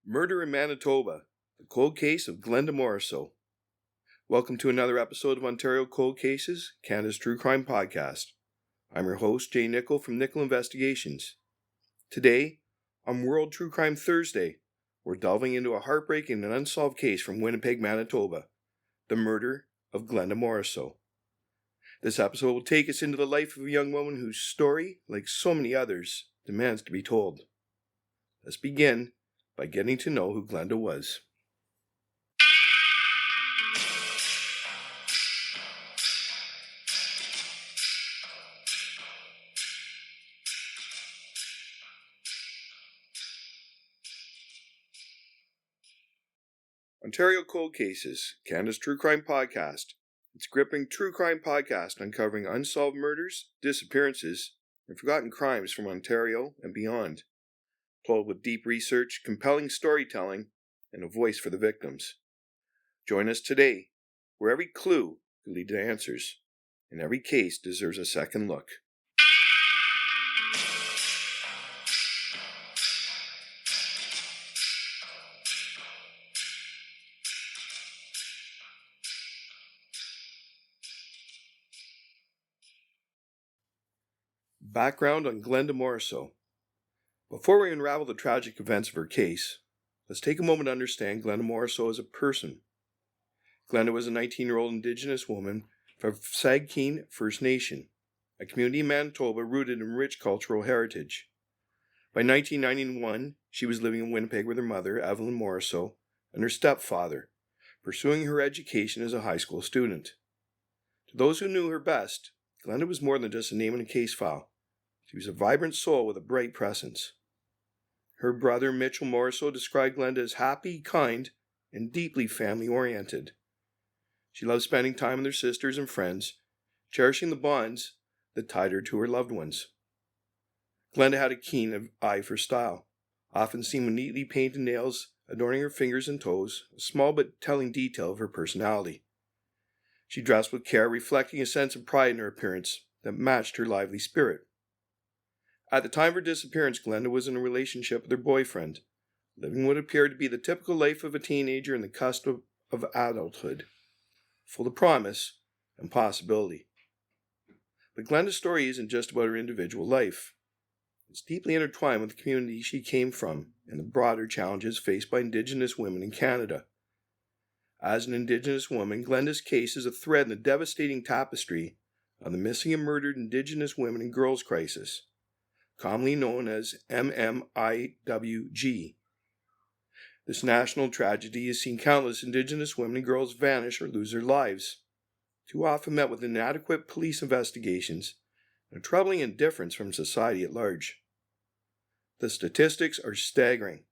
Murder in Manitoba, the cold case of Glenda Morrisseau. Welcome to another episode of Ontario Cold Cases, Canada's True Crime Podcast. I'm your host, Jay Nicoll from Nicoll Investigations. Today, on World True Crime Thursday, we're delving into a heartbreaking and unsolved case from Winnipeg, Manitoba, the murder of Glenda Morrisseau. This episode will take us into the life of a young woman whose story, like so many others, demands to be told. Let's begin by getting to know who Glenda was. Ontario Cold Cases, Canada's True Crime Podcast. It's a gripping true crime podcast uncovering unsolved murders, disappearances, and forgotten crimes from Ontario and beyond. Told with deep research, compelling storytelling, and a voice for the victims. Join us today, where every clue could lead to answers, and every case deserves a second look. Background on Glenda Morrisseau. Before we unravel the tragic events of her case, let's take a moment to understand Glenda Morrisseau as a person. Glenda was a 19-year-old Indigenous woman from Sagkeeng First Nation, a community in Manitoba rooted in rich cultural heritage. By 1991, she was living in Winnipeg with her mother, Evelyn Morrisseau, and her stepfather, pursuing her education as a high school student. To those who knew her best, Glenda was more than just a name in a case file. She was a vibrant soul with a bright presence. Her brother, Mitchell Morrisseau, described Glenda as happy, kind, and deeply family-oriented. She loved spending time with her sisters and friends, cherishing the bonds that tied her to her loved ones. Glenda had a keen eye for style, often seen with neatly painted nails adorning her fingers and toes, a small but telling detail of her personality. She dressed with care, reflecting a sense of pride in her appearance that matched her lively spirit. At the time of her disappearance, Glenda was in a relationship with her boyfriend, living what appeared to be the typical life of a teenager in the cusp of adulthood, full of promise and possibility. But Glenda's story isn't just about her individual life. It's deeply intertwined with the community she came from and the broader challenges faced by Indigenous women in Canada. As an Indigenous woman, Glenda's case is a thread in the devastating tapestry of the missing and murdered Indigenous women and girls crisis, commonly known as MMIWG. This national tragedy has seen countless Indigenous women and girls vanish or lose their lives, too often met with inadequate police investigations and troubling indifference from society at large. The statistics are staggering,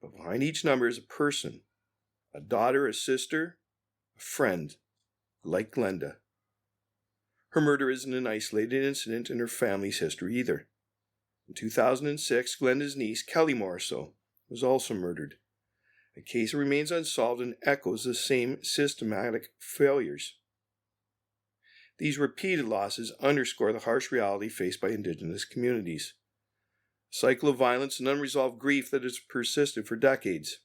but behind each number is a person, a daughter, a sister, a friend, like Glenda. Her murder isn't an isolated incident in her family's history either. In 2006, Glenda's niece, Kelly Morrisseau, was also murdered. A case that remains unsolved and echoes the same systematic failures. These repeated losses underscore the harsh reality faced by Indigenous communities. A cycle of violence and unresolved grief that has persisted for decades.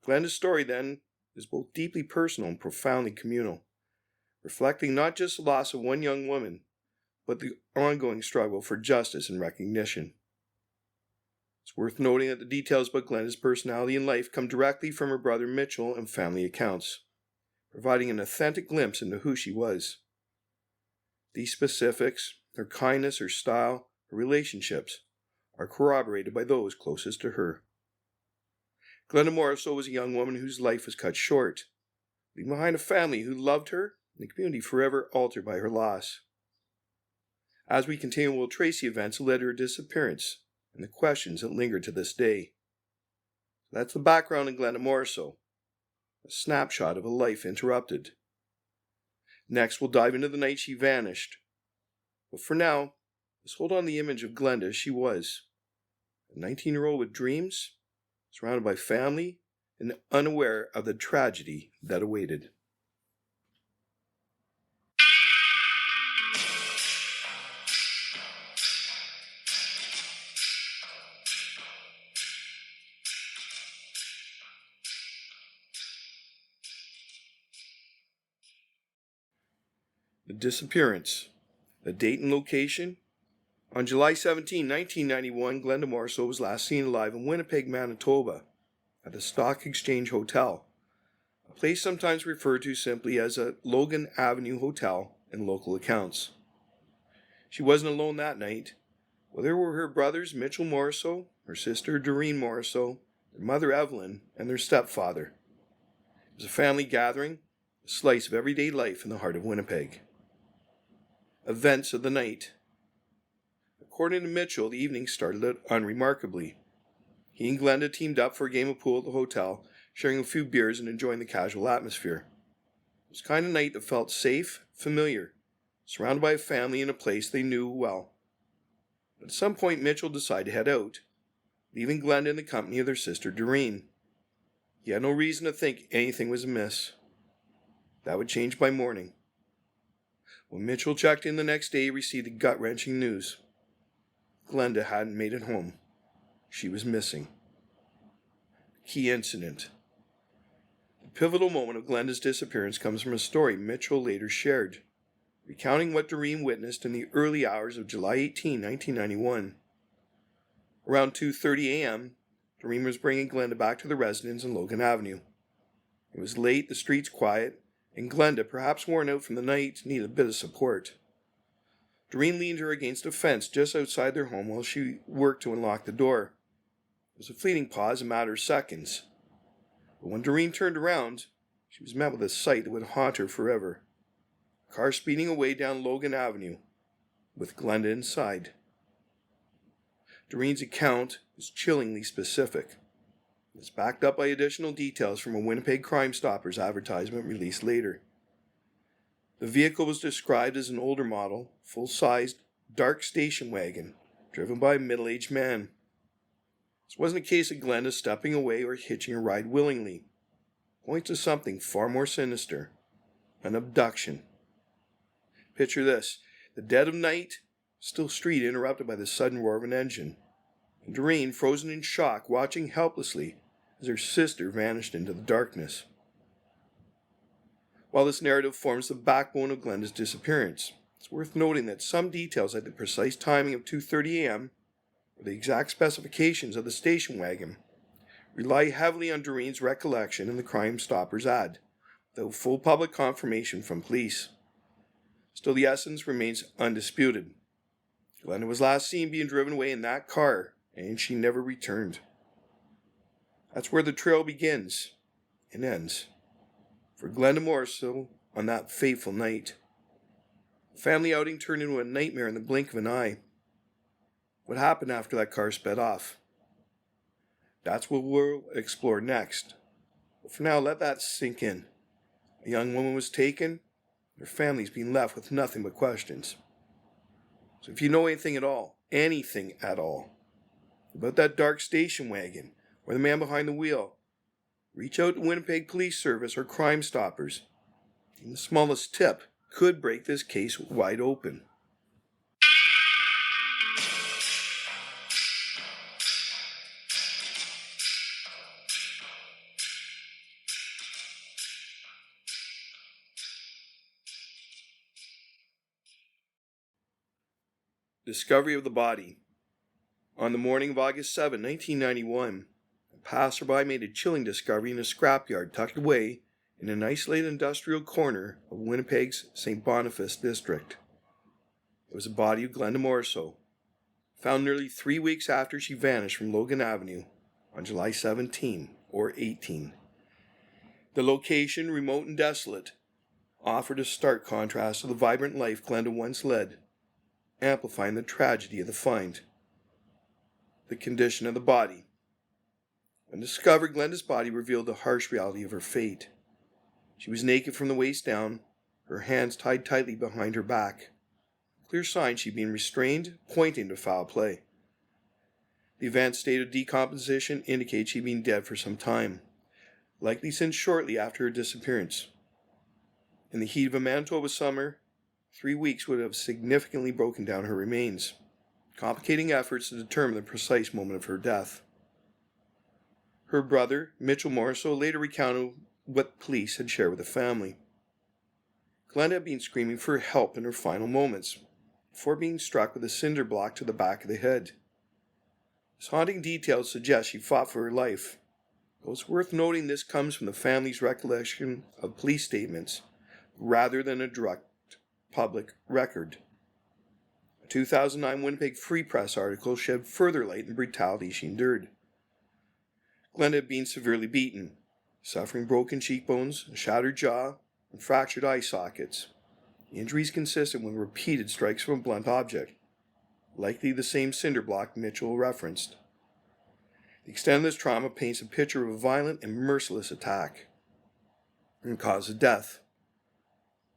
Glenda's story, then, is both deeply personal and profoundly communal, reflecting not just the loss of one young woman, but the ongoing struggle for justice and recognition. It's worth noting that the details about Glenda's personality and life come directly from her brother Mitchell and family accounts, providing an authentic glimpse into who she was. These specifics, her kindness, her style, her relationships, are corroborated by those closest to her. Glenda Morrisseau was a young woman whose life was cut short, leaving behind a family who loved her and a community forever altered by her loss. As we continue, we'll trace the events that led to her disappearance and the questions that linger to this day. That's the background in Glenda Morrisseau, a snapshot of a life interrupted. Next, we'll dive into the night she vanished. But for now, let's hold on to the image of Glenda as she was, a 19-year-old with dreams, surrounded by family, and unaware of the tragedy that awaited. The disappearance. The date and location. On July 17, 1991, Glenda Morrisseau was last seen alive in Winnipeg, Manitoba, at the Stock Exchange Hotel, a place sometimes referred to simply as a Logan Avenue Hotel in local accounts. She wasn't alone that night. Well, there were her brothers Mitchell Morrisseau, her sister Doreen Morrisseau, their mother Evelyn, and their stepfather. It was a family gathering, a slice of everyday life in the heart of Winnipeg. Events of the night. According to Mitchell, the evening started out unremarkably. He and Glenda teamed up for a game of pool at the hotel, sharing a few beers and enjoying the casual atmosphere. It was the kind of night that felt safe, familiar, surrounded by a family in a place they knew well. But at some point, Mitchell decided to head out, leaving Glenda in the company of their sister Doreen. He had no reason to think anything was amiss. That would change by morning. When Mitchell checked in the next day, he received the gut-wrenching news. Glenda hadn't made it home. She was missing. Key incident. The pivotal moment of Glenda's disappearance comes from a story Mitchell later shared, recounting what Doreen witnessed in the early hours of July 18, 1991. Around 2:30 a.m., Doreen was bringing Glenda back to the residence on Logan Avenue. It was late, the streets quiet, and Glenda, perhaps worn out from the night, needed a bit of support. Doreen leaned her against a fence just outside their home while she worked to unlock the door. It was a fleeting pause, a matter of seconds. But when Doreen turned around, she was met with a sight that would haunt her forever. A car speeding away down Logan Avenue, with Glenda inside. Doreen's account is chillingly specific. It's backed up by additional details from a Winnipeg Crime Stoppers advertisement released later. The vehicle was described as an older model, full-sized, dark station wagon, driven by a middle-aged man. This wasn't a case of Glenda stepping away or hitching a ride willingly. It points to something far more sinister, an abduction. Picture this, the dead of night, still street interrupted by the sudden roar of an engine, and Doreen frozen in shock, watching helplessly as her sister vanished into the darkness. While this narrative forms the backbone of Glenda's disappearance, it's worth noting that some details like the precise timing of 2:30 a.m. or the exact specifications of the station wagon rely heavily on Doreen's recollection in the Crime Stoppers ad, without full public confirmation from police. Still, the essence remains undisputed. Glenda was last seen being driven away in that car, and she never returned. That's where the trail begins and ends. For Glenda Morrisseau, on that fateful night, the family outing turned into a nightmare in the blink of an eye. What happened after that car sped off? That's what we'll explore next. But for now, let that sink in. A young woman was taken, her family's been left with nothing but questions. So if you know anything at all, about that dark station wagon, or the man behind the wheel, reach out to Winnipeg Police Service or Crime Stoppers. Even the smallest tip could break this case wide open. Discovery of the body. On the morning of August 7, 1991, a passerby made a chilling discovery in a scrapyard tucked away in an isolated industrial corner of Winnipeg's St. Boniface district. It was the body of Glenda Morrisseau, found nearly 3 weeks after she vanished from Logan Avenue on July 17 or 18. The location, remote and desolate, offered a stark contrast to the vibrant life Glenda once led, amplifying the tragedy of the find. The condition of the body. When discovered, Glenda's body revealed the harsh reality of her fate. She was naked from the waist down, her hands tied tightly behind her back. Clear sign she'd been restrained, pointing to foul play. The advanced state of decomposition indicates she'd been dead for some time, likely since shortly after her disappearance. In the heat of a Manitoba summer, 3 weeks would have significantly broken down her remains, complicating efforts to determine the precise moment of her death. Her brother, Mitchell Morrisseau, later recounted what police had shared with the family. Glenda had been screaming for help in her final moments, before being struck with a cinder block to the back of the head. This haunting detail suggests she fought for her life. Though it's worth noting this comes from the family's recollection of police statements, rather than a direct public record. A 2009 Winnipeg Free Press article shed further light on the brutality she endured. Glenda had been severely beaten, suffering broken cheekbones, a shattered jaw, and fractured eye sockets. The injuries consisted with repeated strikes from a blunt object, likely the same cinder block Mitchell referenced. The extent of this trauma paints a picture of a violent and merciless attack. And cause of death.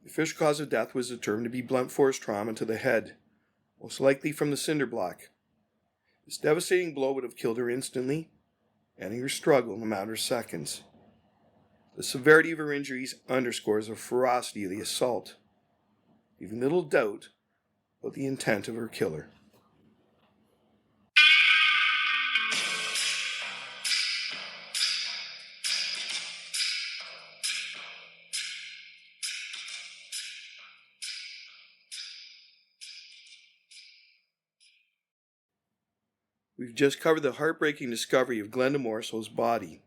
The official cause of death was determined to be blunt force trauma to the head, most likely from the cinder block. This devastating blow would have killed her instantly, ending her struggle in a matter of seconds. The severity of her injuries underscores the ferocity of the assault, leaving little doubt about the intent of her killer. We've just covered the heartbreaking discovery of Glenda Morrisseau's body,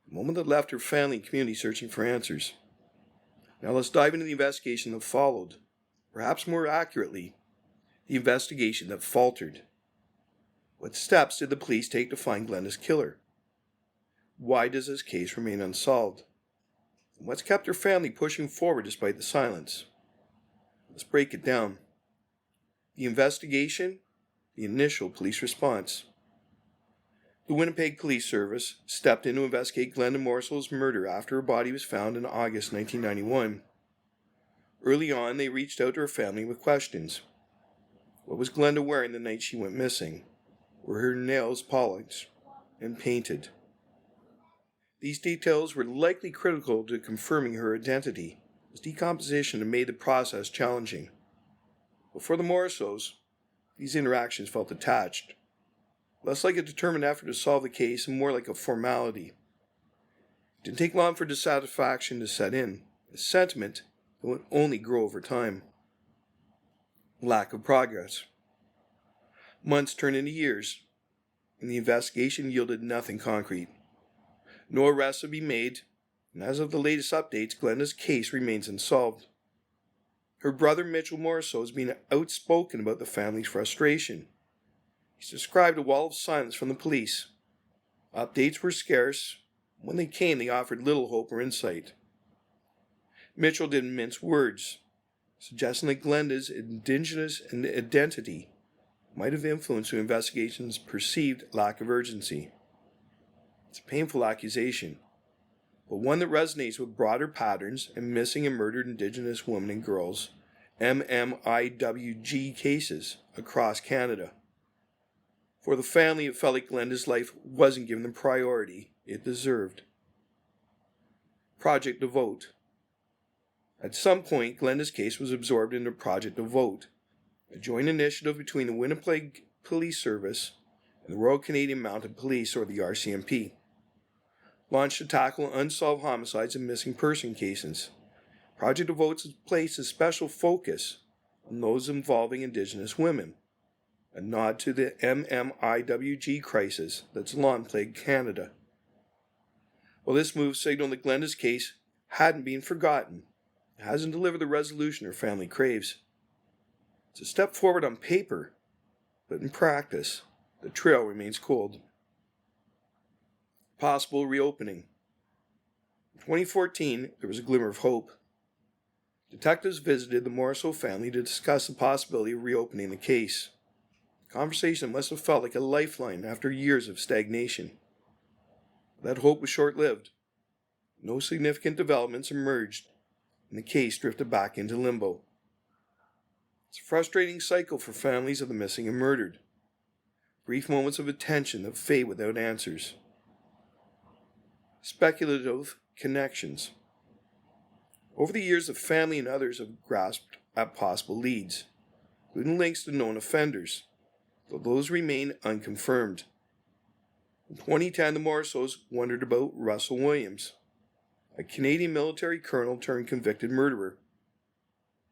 the moment that left her family and community searching for answers. Now let's dive into the investigation that followed, perhaps more accurately, the investigation that faltered. What steps did the police take to find Glenda's killer? Why does this case remain unsolved? And what's kept her family pushing forward despite the silence? Let's break it down. The investigation, the initial police response. The Winnipeg Police Service stepped in to investigate Glenda Morrisseau's murder after her body was found in August 1991. Early on, they reached out to her family with questions. What was Glenda wearing the night she went missing? Were her nails polished and painted? These details were likely critical to confirming her identity, as decomposition had made the process challenging. But for the Morrisseaus, these interactions felt detached, less like a determined effort to solve the case and more like a formality. It didn't take long for dissatisfaction to set in, a sentiment that would only grow over time. Lack of progress. Months turned into years, and the investigation yielded nothing concrete. No arrests have been made, and as of the latest updates, Glenda's case remains unsolved. Her brother Mitchell Morrisseau has been outspoken about the family's frustration. He's described a wall of silence from the police. Updates were scarce. When they came, they offered little hope or insight. Mitchell didn't mince words, suggesting that Glenda's Indigenous identity might have influenced the investigation's perceived lack of urgency. It's a painful accusation, but one that resonates with broader patterns in missing and murdered Indigenous women and girls, MMIWG cases across Canada. For the family, it felt like Glenda's life wasn't given the priority it deserved. Project Devote. At some point, Glenda's case was absorbed into Project Devote, a joint initiative between the Winnipeg Police Service and the Royal Canadian Mounted Police, or the RCMP, launched to tackle unsolved homicides and missing person cases. Project Devote has placed a special focus on those involving Indigenous women, a nod to the MMIWG crisis that's long plagued Canada. While this move signaled that Glenda's case hadn't been forgotten, it hasn't delivered the resolution her family craves. It's a step forward on paper, but in practice, the trail remains cold. Possible reopening. In 2014, there was a glimmer of hope. Detectives visited the Morrisseau family to discuss the possibility of reopening the case. A conversation must have felt like a lifeline after years of stagnation. That hope was short-lived. No significant developments emerged, and the case drifted back into limbo. It's a frustrating cycle for families of the missing and murdered. Brief moments of attention that fade without answers. Speculative connections. Over the years, the family and others have grasped at possible leads, including links to known offenders, though those remain unconfirmed. In 2010, the Morrisseaus wondered about Russell Williams, a Canadian military colonel turned convicted murderer.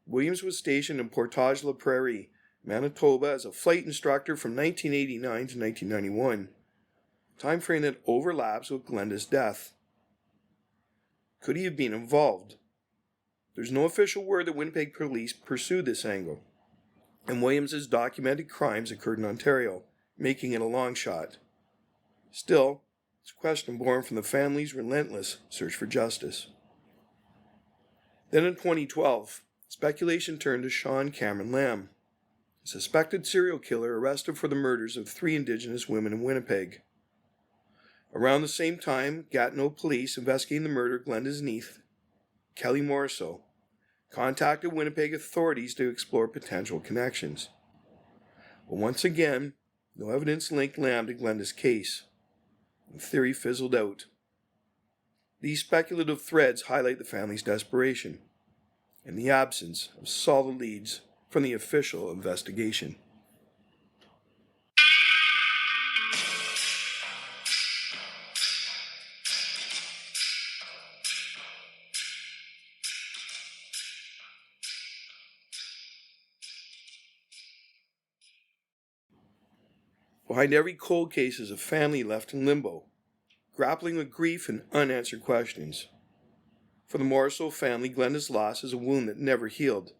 Williams was stationed in Portage-la-Prairie, Manitoba as a flight instructor from 1989 to 1991, a time frame that overlaps with Glenda's death. Could he have been involved? There's no official word that Winnipeg police pursued this angle, and Williams's documented crimes occurred in Ontario, making it a long shot. Still, it's a question born from the family's relentless search for justice. Then in 2012, speculation turned to Sean Cameron Lamb, a suspected serial killer arrested for the murders of 3 Indigenous women in Winnipeg. Around the same time, Gatineau police investigating the murder of Glenda's niece, Glenda Morrisseau, contacted Winnipeg authorities to explore potential connections. But once again, no evidence linked Lamb to Glenda's case. The theory fizzled out. These speculative threads highlight the family's desperation and the absence of solid leads from the official investigation. Behind every cold case is a family left in limbo, grappling with grief and unanswered questions. For the Morrisseau family, Glenda's loss is a wound that never healed,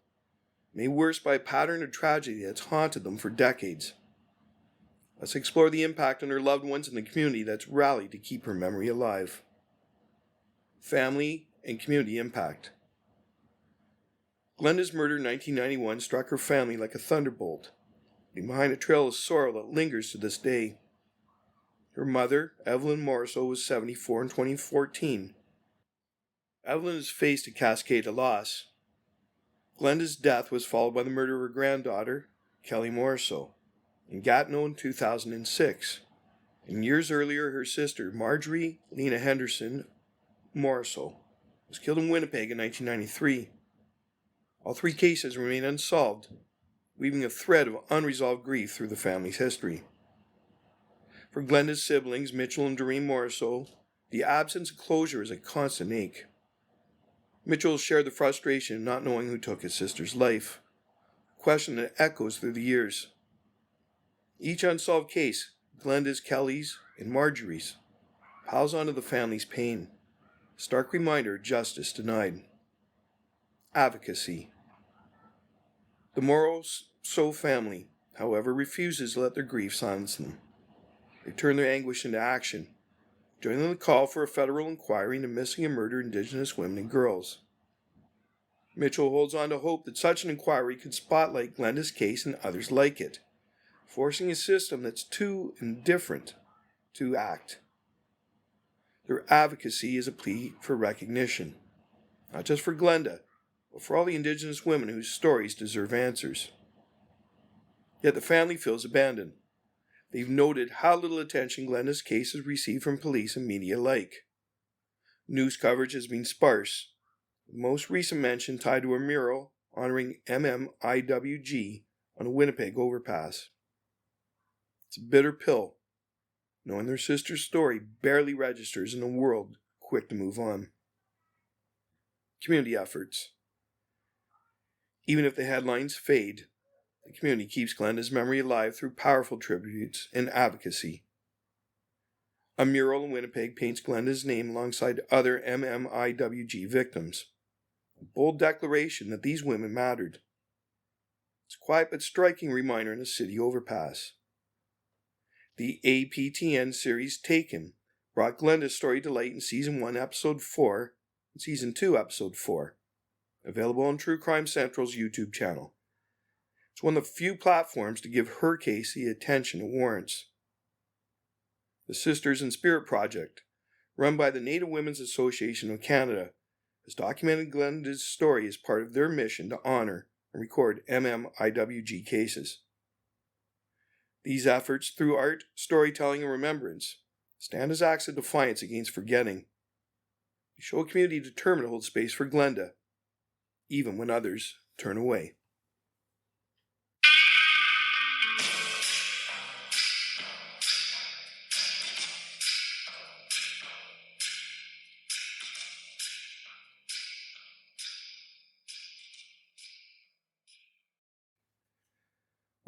made worse by a pattern of tragedy that's haunted them for decades. Let's explore the impact on her loved ones and the community that's rallied to keep her memory alive. Family and community impact. Glenda's murder in 1991 struck her family like a thunderbolt, leaving behind a trail of sorrow that lingers to this day. Her mother, Evelyn Morrisseau, was 74 in 2014. Evelyn has faced a cascade of loss. Glenda's death was followed by the murder of her granddaughter, Glenda Morrisseau, in Gatineau in 2006. And years earlier, her sister, Marjorie Lena Henderson Morrisseau, was killed in Winnipeg in 1993. All 3 cases remain unsolved, weaving a thread of unresolved grief through the family's history. For Glenda's siblings, Mitchell and Doreen Morrisseau, the absence of closure is a constant ache. Mitchell shared the frustration of not knowing who took his sister's life, a question that echoes through the years. Each unsolved case, Glenda's, Kelly's, and Marjorie's, piles onto the family's pain, a stark reminder of justice denied. Advocacy. The Morrisseau family, however, refuses to let their grief silence them. They turn their anguish into action, joining the call for a federal inquiry into missing and murdered Indigenous women and girls. Mitchell holds on to hope that such an inquiry could spotlight Glenda's case and others like it, forcing a system that's too indifferent to act. Their advocacy is a plea for recognition, not just for Glenda, but for all the Indigenous women whose stories deserve answers. Yet the family feels abandoned. They've noted how little attention Glenda's case has received from police and media alike. News coverage has been sparse, with the most recent mention tied to a mural honoring MMIWG on a Winnipeg overpass. It's a bitter pill, knowing their sister's story barely registers in a world quick to move on. Community efforts. Even if the headlines fade, the community keeps Glenda's memory alive through powerful tributes and advocacy. A mural in Winnipeg paints Glenda's name alongside other MMIWG victims, a bold declaration that these women mattered. It's a quiet but striking reminder in a city overpass. The APTN series Taken brought Glenda's story to light in Season 1, Episode 4, and Season 2, Episode 4, available on True Crime Central's YouTube channel. It's one of the few platforms to give her case the attention it warrants. The Sisters in Spirit Project, run by the Native Women's Association of Canada, has documented Glenda's story as part of their mission to honor and record MMIWG cases. These efforts, through art, storytelling, and remembrance, stand as acts of defiance against forgetting. They show a community determined to hold space for Glenda, even when others turn away.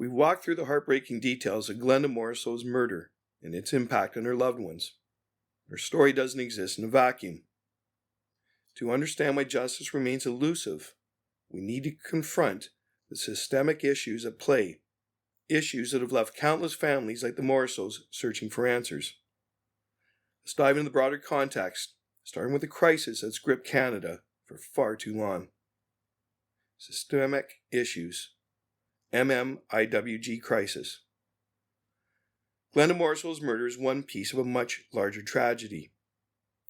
We walk through the heartbreaking details of Glenda Morrisseau's murder and its impact on her loved ones. Her story doesn't exist in a vacuum. To understand why justice remains elusive, we need to confront the systemic issues at play, issues that have left countless families like the Morrisseaus searching for answers. Let's dive into the broader context, starting with the crisis that's gripped Canada for far too long. Systemic issues. MMIWG crisis. Glenda Morrisseau's murder is one piece of a much larger tragedy.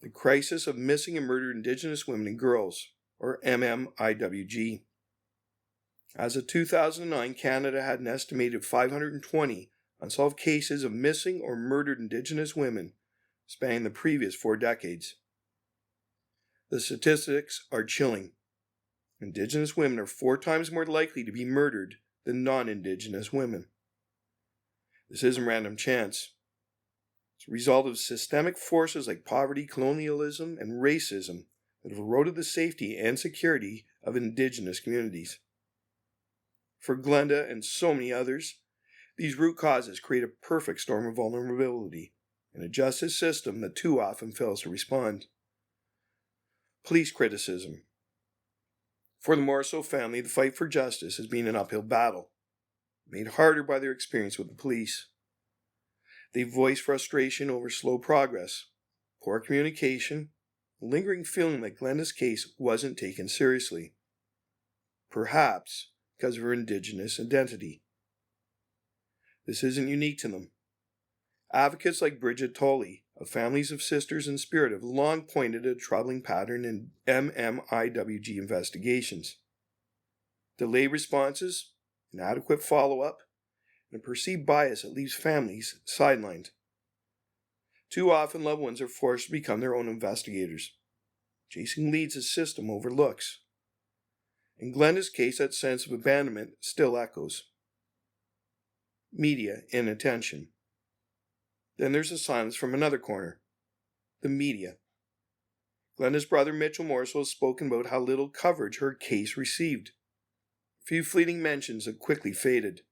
The crisis of missing and murdered Indigenous women and girls, or MMIWG. As of 2009, Canada had an estimated 520 unsolved cases of missing or murdered Indigenous women spanning the previous 4 decades. The statistics are chilling. Indigenous women are 4 times more likely to be murdered than non-Indigenous women. This isn't random chance. It's a result of systemic forces like poverty, colonialism, and racism that have eroded the safety and security of Indigenous communities. For Glenda and so many others, these root causes create a perfect storm of vulnerability in a justice system that too often fails to respond. Police criticism. For the Morrisseau family, the fight for justice has been an uphill battle, made harder by their experience with the police. They voiced frustration over slow progress, poor communication, a lingering feeling that Glenda's case wasn't taken seriously. Perhaps because of her Indigenous identity. This isn't unique to them. Advocates like Bridget Tolley of Families of Sisters in Spirit have long pointed at a troubling pattern in MMIWG investigations. Delayed responses, inadequate follow-up, and a perceived bias that leaves families sidelined. Too often, loved ones are forced to become their own investigators, chasing leads the system overlooks. In Glenda's case, that sense of abandonment still echoes. Media inattention. Then there's a silence from another corner. The media. Glenda's brother Mitchell Morrisseau has spoken about how little coverage her case received. A few fleeting mentions have quickly faded.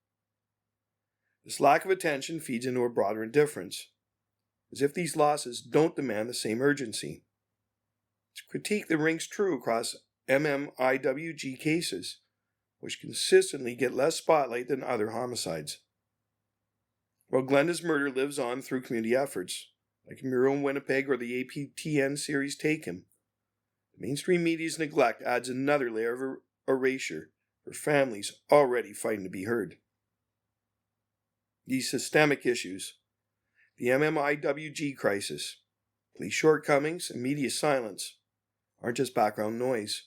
This lack of attention feeds into a broader indifference, as if these losses don't demand the same urgency. It's a critique that rings true across MMIWG cases, which consistently get less spotlight than other homicides. While Glenda's murder lives on through community efforts, like Mural in Winnipeg or the APTN series Taken, the mainstream media's neglect adds another layer of erasure for families already fighting to be heard. These systemic issues, the MMIWG crisis, police shortcomings, and media silence, aren't just background noise.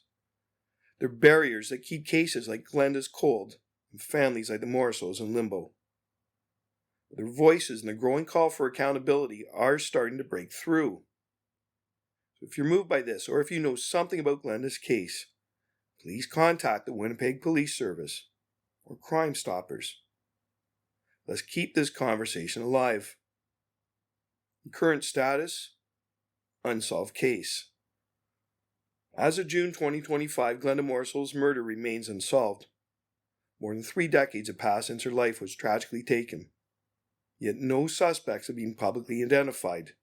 They're barriers that keep cases like Glenda's cold and families like the Morrisseaus in limbo. Their voices and the growing call for accountability are starting to break through. So if you're moved by this, or if you know something about Glenda's case, please contact the Winnipeg Police Service or Crime Stoppers. Let's keep this conversation alive. Current status: unsolved case. As of June 2025, Glenda Morrisseau's murder remains unsolved. More than 3 decades have passed since her life was tragically taken. Yet no suspects have been publicly identified,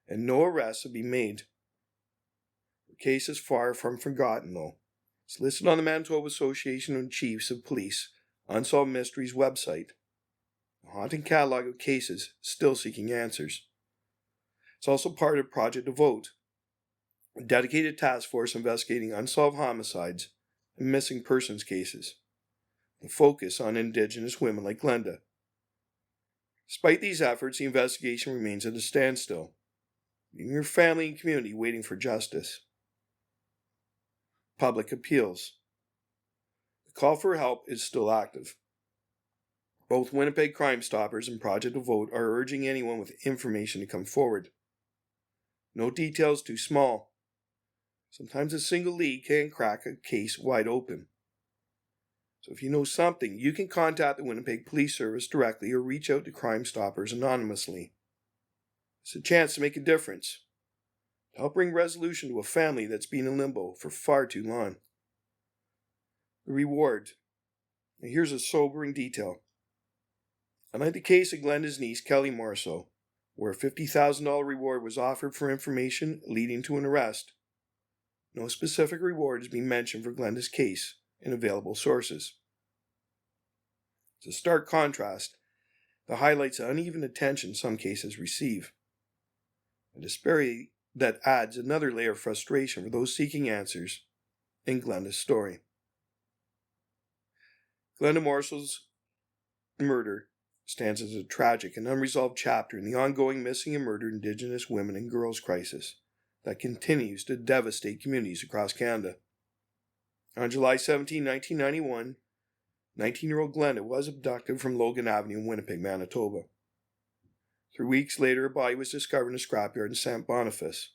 and no arrests have been made. Her case is far from forgotten, though. It's listed on the Manitoba Association of Chiefs of Police Unsolved Mysteries website, a haunting catalog of cases still seeking answers. It's also part of Project Devote, a dedicated task force investigating unsolved homicides and missing persons cases, with a focus on Indigenous women like Glenda. Despite these efforts, the investigation remains at a standstill, leaving her family and community waiting for justice. Public appeals. The call for help is still active. Both Winnipeg Crime Stoppers and Project Devote are urging anyone with information to come forward. No detail is too small. Sometimes a single lead can crack a case wide open. So if you know something, you can contact the Winnipeg Police Service directly or reach out to Crime Stoppers anonymously. It's a chance to make a difference, to help bring resolution to a family that's been in limbo for far too long. The reward. Now here's a sobering detail. Unlike the case of Glenda's niece, Glenda Morrisseau, where a $50,000 reward was offered for information leading to an arrest, no specific reward is being mentioned for Glenda's case in available sources. It's a stark contrast that highlights the uneven attention some cases receive, a disparity that adds another layer of frustration for those seeking answers in Glenda's story. Glenda Morrisseau's murder stands as a tragic and unresolved chapter in the ongoing missing and murdered Indigenous women and girls crisis that continues to devastate communities across Canada. On July 17, 1991, 19-year-old Glenda was abducted from Logan Avenue in Winnipeg, Manitoba. 3 weeks later, her body was discovered in a scrapyard in St. Boniface,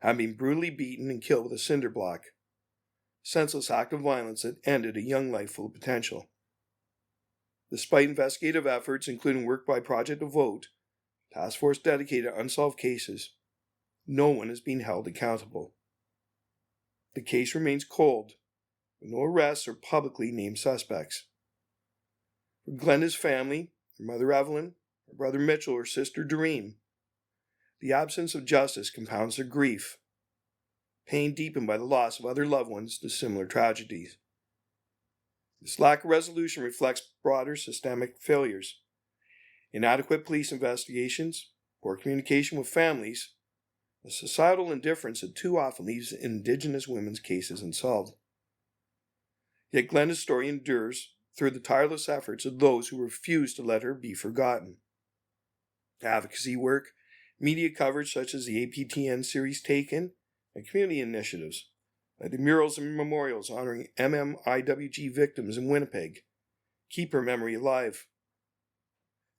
having been brutally beaten and killed with a cinder block. A senseless act of violence that ended a young life full of potential. Despite investigative efforts, including work by Project Devote, a task force dedicated to unsolved cases, no one is being held accountable. The case remains cold, with no arrests or publicly named suspects. For Glenda's family, her mother Evelyn, her brother Mitchell, or sister Doreen, the absence of justice compounds their grief, pain deepened by the loss of other loved ones to similar tragedies. This lack of resolution reflects broader systemic failures, inadequate police investigations, poor communication with families, a societal indifference that too often leaves Indigenous women's cases unsolved. Yet Glenda's story endures through the tireless efforts of those who refuse to let her be forgotten. Advocacy work, media coverage such as the APTN series Taken, and community initiatives like the murals and memorials honoring MMIWG victims in Winnipeg keep her memory alive.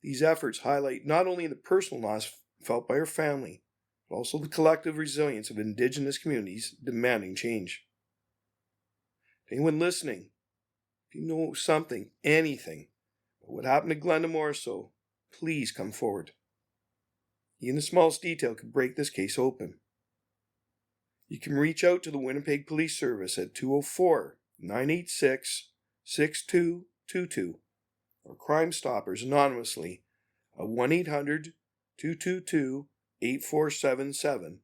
These efforts highlight not only the personal loss felt by her family, but also the collective resilience of Indigenous communities demanding change. To anyone listening, if you know something, anything, about what happened to Glenda Morrisseau, please come forward. Even the smallest detail could break this case open. You can reach out to the Winnipeg Police Service at 204-986-6222 or Crime Stoppers anonymously at 1-800-222-8477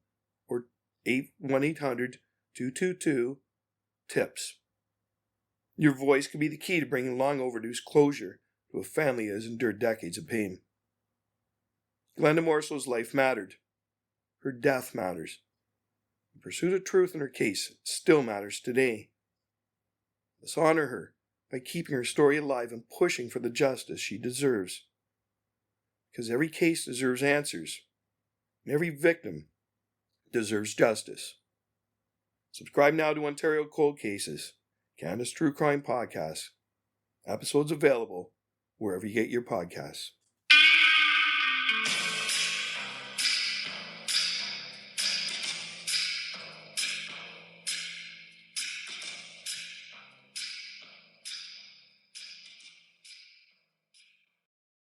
or 1-800-222-TIPS. Your voice can be the key to bringing long overdue closure to a family that has endured decades of pain. Glenda Morrisseau's life mattered. Her death matters. The pursuit of truth in her case still matters today. Let's honor her by keeping her story alive and pushing for the justice she deserves. Because every case deserves answers, and every victim deserves justice. Subscribe now to Ontario Cold Cases, Canada's True Crime Podcast. Episodes available wherever you get your podcasts.